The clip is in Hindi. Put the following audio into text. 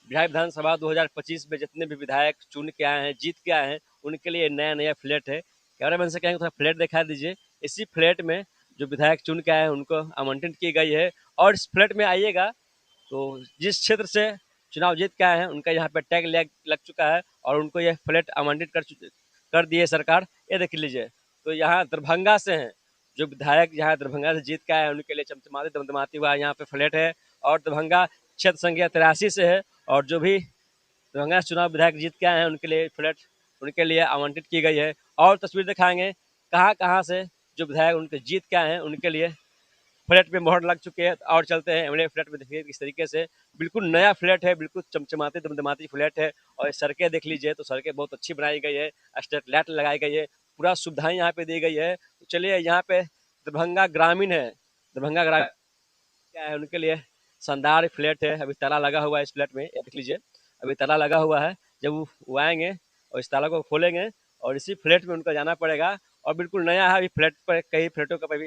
बिहार विधानसभा 2025 में जितने भी विधायक चुन के आए हैं, जीत के आए हैं, उनके लिए नया नया फ्लैट है। कैमरामैन से कहेंगे थोड़ा फ्लैट दिखा दीजिए। इसी फ्लैट में जो विधायक चुन के आए हैं उनको आवंटित की गई है। और इस फ्लैट में आइएगा तो जिस क्षेत्र से चुनाव जीत के आए हैं उनका यहाँ पे टैग लग चुका है और उनको यह फ्लैट आवंटित कर दिए सरकार। ये देख लीजिए। तो यहाँ दरभंगा से हैं जो विधायक यहाँ दरभंगा से जीत के आए हैं, उनके लिए चमचमाती दमदमाती हुआ यहाँ पे फ्लैट है। और दरभंगा क्षेत्र संख्या 83 से है। और जो भी दरभंगा से चुनाव विधायक जीत के आए हैं उनके लिए फ्लैट उनके लिए आवंटित की गई है। और तस्वीर दिखाएंगे कहाँ कहाँ से जो विधायक उनके जीत के आए हैं उनके लिए फ्लैट पे मोहर लग चुके हैं। और चलते हैं अगले फ्लैट में, देखिए किस तरीके से बिल्कुल नया फ्लैट है, बिल्कुल चमचमाती दमदमाती फ्लैट है। और सड़कें देख लीजिए तो सड़कें बहुत अच्छी बनाई गई है, स्ट्रीट लाइट लगाई गई है, पूरा सुविधाएं यहाँ पे दी गई है। तो चलिए यहाँ पे दरभंगा ग्रामीण है, दरभंगा ग्रामीण क्या है उनके लिए शानदार फ्लैट है। अभी ताला लगा हुआ है इस फ्लैट में, ये देख लीजिए अभी ताला लगा हुआ है। जब वो आएंगे और इस ताला को खोलेंगे और इसी फ्लैट में उनको जाना पड़ेगा। और बिल्कुल नया है, अभी फ्लैट पर कई फ्लैटों का भी